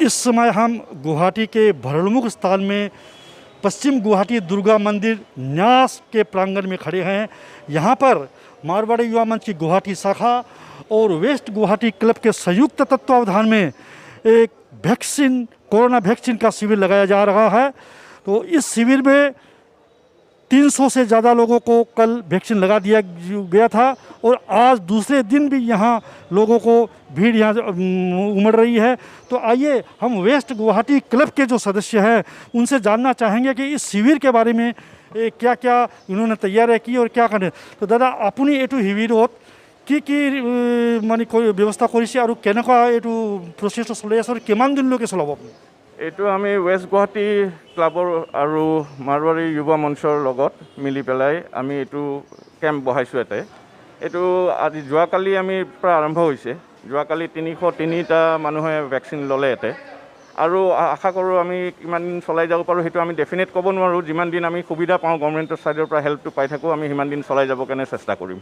इस समय हम गुवाहाटी के भरलमुख स्थान में पश्चिम गुवाहाटी दुर्गा मंदिर न्यास के प्रांगण में खड़े हैं। यहाँ पर मारवाड़ी युवा मंच की गुवाहाटी शाखा और वेस्ट गुवाहाटी क्लब के संयुक्त तत्वावधान में एक कोरोना वैक्सीन का शिविर लगाया जा रहा है। तो इस शिविर में 300 से ज़्यादा लोगों को कल वैक्सीन लगा दिया गया था और आज दूसरे दिन भी यहाँ लोगों को भीड़ यहाँ उमड़ रही है। तो आइए हम वेस्ट गुवाहाटी क्लब के जो सदस्य हैं उनसे जानना चाहेंगे कि इस शिविर के बारे में क्या क्या इन्होंने तैयारी की और क्या करें। तो दादा अपनी एटू शिविरत কি মানে ব্যৱস্থা কৰিছে আৰু কেনেকুৱা এইটো প্ৰচেছটো চলি আছে আৰু কিমান দিনলৈকে চলাব আপুনি? এইটো আমি ৱেষ্ট গুৱাহাটী ক্লাবৰ আৰু মাৰৱাৰী যুৱ মঞ্চৰ লগত মিলি পেলাই আমি এইটো কেম্প বহাইছোঁ ইয়াতে। এইটো আজি যোৱাকালি আমি প্ৰায় আৰম্ভ হৈছে। যোৱাকালি 303টা মানুহে ভেকচিন ল'লে ইয়াতে আৰু আশা কৰোঁ আমি কিমান দিন চলাই যাব পাৰোঁ সেইটো আমি ডেফিনেট ক'ব নোৱাৰোঁ। যিমান দিন আমি সুবিধা পাওঁ গভৰ্ণমেণ্টৰ ছাইডৰ পৰা হেল্পটো পাই থাকোঁ আমি সিমান দিন চলাই যাব কাৰণে চেষ্টা কৰিম।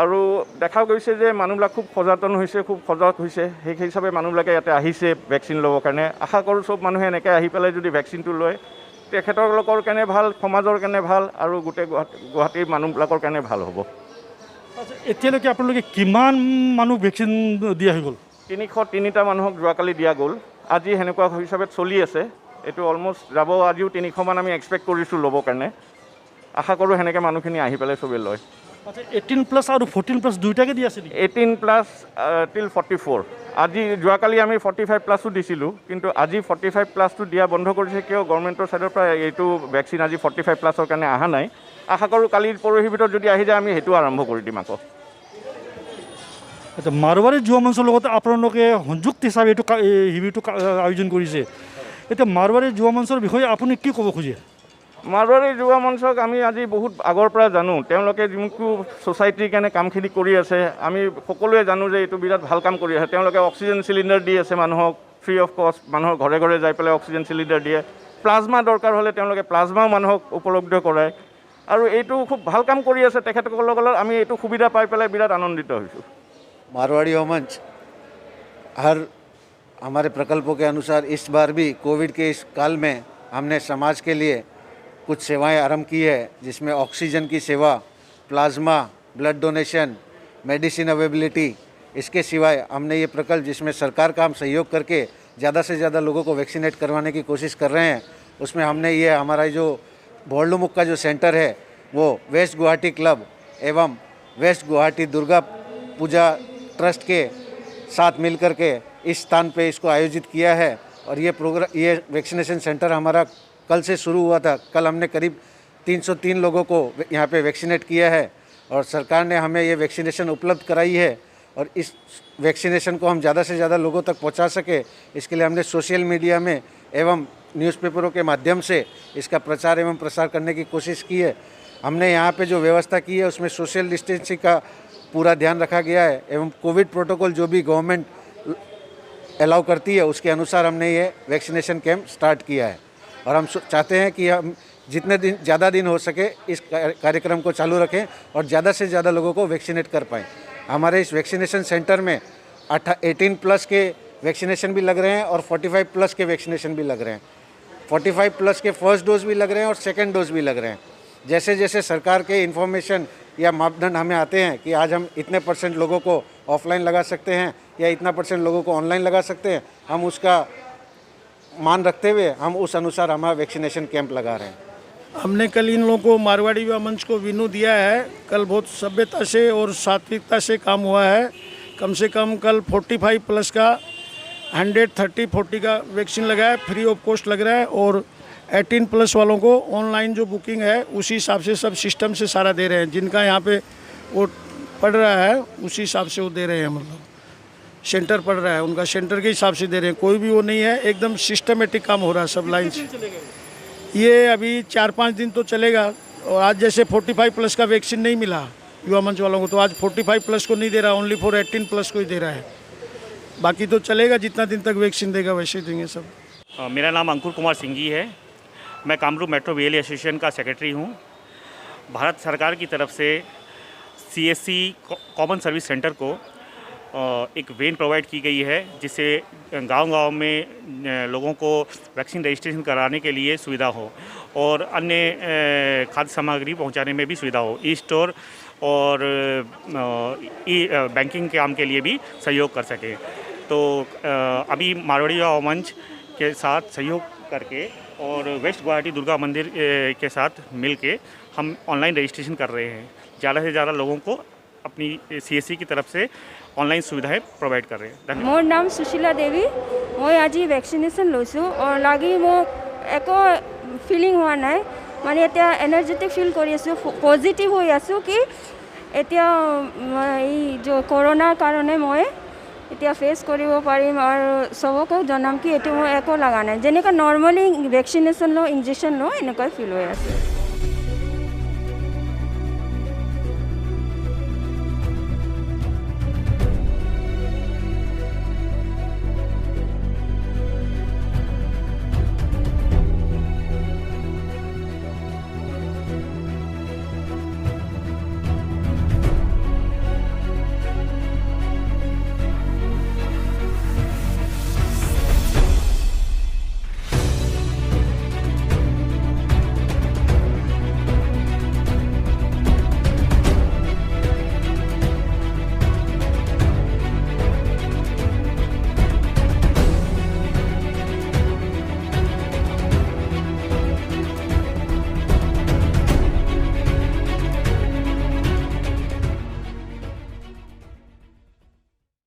আৰু দেখা গৈছে যে মানুহবিলাক খুব সচেতন হৈছে, খুব সজাগ হৈছে। সেই হিচাপে মানুহবিলাকে ইয়াতে আহিছে ভেকচিন ল'বৰ কাৰণে। আশা কৰোঁ চব মানুহে এনেকৈ আহি পেলাই যদি ভেকচিনটো লয় তেখেতলোকৰ কাৰণে ভাল, সমাজৰ কাৰণে ভাল আৰু গোটেই গুৱাহাটীৰ মানুহবিলাকৰ কাৰণে ভাল হ'ব। এতিয়ালৈকে আপোনালোকে কিমান মানুহ ভেকচিন দিয়া হৈ গ'ল? 303টা মানুহক যোৱাকালি দিয়া গ'ল। আজি সেনেকুৱা হিচাপে চলি আছে। এইটো অলমষ্ট যাব, আজিও 300মান আমি এক্সপেক্ট কৰিছোঁ ল'বৰ কাৰণে। আশা কৰোঁ সেনেকৈ মানুহখিনি আহি পেলাই চবেই লয়। 18+ আৰু 14+ দুইটাকে দি আছে? 18+ till 44। আজি যোৱাকালি আমি 45+ও দিছিলোঁ, কিন্তু আজি 45+টো দিয়া বন্ধ কৰিছে। কিয় গভৰ্ণমেণ্টৰ ছাইডৰ পৰা এইটো ভেকচিন আজি 45+ৰ কাৰণে অহা নাই। আশা কৰোঁ কালি পৰহিৰ ভিতৰত যদি আহি যায় আমি সেইটো আৰম্ভ কৰি দিম আকৌ। আচ্ছা, মাৰৱাৰী যুৱ মঞ্চৰ লগত আপোনালোকে সংযুক্ত হিচাপে এইটো শিবিৰটো আয়োজন কৰিছে। এতিয়া মাৰৱাৰী যুৱ মঞ্চৰ বিষয়ে আপুনি কি ক'ব খোজে? মাৰৱাৰী যুৱ মঞ্চক আমি আজি বহুত আগৰ পৰা জানো। তেওঁলোকে যোনটো ছ'চাইটিৰ কাৰণে কামখিনি কৰি আছে আমি সকলোৱে জানো যে এইটো বিৰাট ভাল কাম কৰি আছে। তেওঁলোকে অক্সিজেন চিলিণ্ডাৰ দি আছে মানুহক ফ্ৰী অফ কষ্ট। মানুহৰ ঘৰে ঘৰে যাই পেলাই অক্সিজেন চিলিণ্ডাৰ দিয়ে। প্লাজমা দৰকাৰ হ'লে তেওঁলোকে প্লাজমাও মানুহক উপলব্ধ কৰায় আৰু এইটো খুব ভাল কাম কৰি আছে। তেখেতসকলৰ লগত আমি এইটো সুবিধা পাই পেলাই বিৰাট আনন্দিত হৈছোঁ। मारवाड़ी युवा मंच हर हमारे प्रकल्पों के अनुसार इस बार भी कोविड के इस काल में हमने समाज के लिए कुछ सेवाएं आरंभ की है, जिसमें ऑक्सीजन की सेवा, plasma, blood donation, medicine availability. इसके सिवाय हमने ये प्रकल्प जिसमें सरकार का हम सहयोग करके ज़्यादा से ज़्यादा लोगों को वैक्सीनेट करवाने की कोशिश कर रहे हैं। उसमें हमने ये हमारा जो भोरलुमुख का जो सेंटर है वो वेस्ट गुवाहाटी क्लब एवं वेस्ट गुवाहाटी दुर्गा पूजा ट्रस्ट के साथ मिलकर के इस स्थान पे इसको आयोजित किया है। और ये वैक्सीनेशन सेंटर हमारा कल से शुरू हुआ था। कल हमने करीब 303 लोगों को यहाँ पे वैक्सीनेट किया है और सरकार ने हमें ये वैक्सीनेशन उपलब्ध कराई है। और इस वैक्सीनेशन को हम ज़्यादा से ज़्यादा लोगों तक पहुँचा सके इसके लिए हमने सोशल मीडिया में एवं न्यूज़पेपरों के माध्यम से इसका प्रचार एवं प्रसार करने की कोशिश की है। हमने यहाँ पे जो व्यवस्था की है उसमें सोशल डिस्टेंसिंग का पूरा ध्यान रखा गया है एवं कोविड प्रोटोकॉल जो भी गवर्नमेंट अलाउ करती है उसके अनुसार हमने ये वैक्सीनेशन कैंप स्टार्ट किया है। और हम चाहते हैं कि हम जितने दिन ज़्यादा दिन हो सके इस कार्यक्रम को चालू रखें और ज़्यादा से ज़्यादा लोगों को वैक्सीनेट कर पाएँ। हमारे इस वैक्सीनेशन सेंटर में 18+ के वैक्सीनेशन भी लग रहे हैं और 45+ के वैक्सीनेशन भी लग रहे हैं। 45+ के फर्स्ट डोज भी लग रहे हैं और सेकेंड डोज भी लग रहे हैं। जैसे जैसे सरकार के इन्फॉर्मेशन या मापदंड हमें आते हैं कि आज हम इतने % लोगों को ऑफलाइन लगा सकते हैं या इतना % लोगों को ऑनलाइन लगा सकते हैं, हम उसका मान रखते हुए हम उस अनुसार हमारा वैक्सीनेशन कैंप लगा रहे हैं। हमने कल इन लोगों को मारवाड़ी युवा मंच को विनू दिया है। कल बहुत सभ्यता से और सात्विकता से काम हुआ है। कम से कम कल 45+ का 130-40 का वैक्सीन लगा है, फ्री ऑफ कॉस्ट लग रहा है। और 18+ वालों को ऑनलाइन जो बुकिंग है उसी हिसाब से सब सिस्टम से सारा दे रहे हैं। जिनका यहाँ पे वो पड़ रहा है उसी हिसाब से वो दे रहे हैं। मतलब सेंटर पड़ रहा है उनका सेंटर के हिसाब से दे रहे हैं। कोई भी वो नहीं है, एकदम सिस्टमेटिक काम हो रहा है सब लाइन से। ये अभी 4-5 दिन तो चलेगा। और आज जैसे 45+ का वैक्सीन नहीं मिला युवा मंच वालों को, तो आज 45+ को नहीं दे रहा, ओनली फॉर 18+ को ही दे रहा है। बाकी तो चलेगा, जितना दिन तक वैक्सीन देगा वैसे ही देंगे सब। मेरा नाम अंकुर कुमार सिंह जी है। मैं कामरूप मेट्रो वीएल एसोसिएशन का सेक्रेटरी हूँ। भारत सरकार की तरफ से CSC कॉमन सर्विस सेंटर को एक वेन प्रोवाइड की गई है जिससे गांव-गांव में लोगों को वैक्सीन रजिस्ट्रेशन कराने के लिए सुविधा हो और अन्य खाद्य सामग्री पहुंचाने में भी सुविधा हो। ई स्टोर और बैंकिंग के काम के लिए भी सहयोग कर सके। तो अभी मारवाड़ी युवा मंच के साथ सहयोग करके और वेस्ट गुवाहाटी दुर्गा मंदिर के साथ मिल के हम ऑनलाइन रजिस्ट्रेशन कर रहे हैं। ज़्यादा से ज़्यादा लोगों को अपनी CSC की तरफ से ऑनलाइन सुविधाएं प्रोवाइड कर रहे हैं। धन्यवाद। मोर नाम सुशीला देवी। मैं आज वैक्सीनेशन लैसो और लगी मोर एको फिलिंग हुआ ना माने एतिया एनार्जेटिक फिल कर आसो पजिटिव हो आसो कि एतिया जो कोरोनार कारण मैं এতিয়া फेस কৰিব পাৰিম আৰু সবকে জনাম কি এইটো মই একো লগা নাই যেনেকৈ নৰ্মেলি ভেকচিনেশ্যন লওঁ ইনজেকশ্যন লওঁ এনেকৈ ফিল হৈ আছে।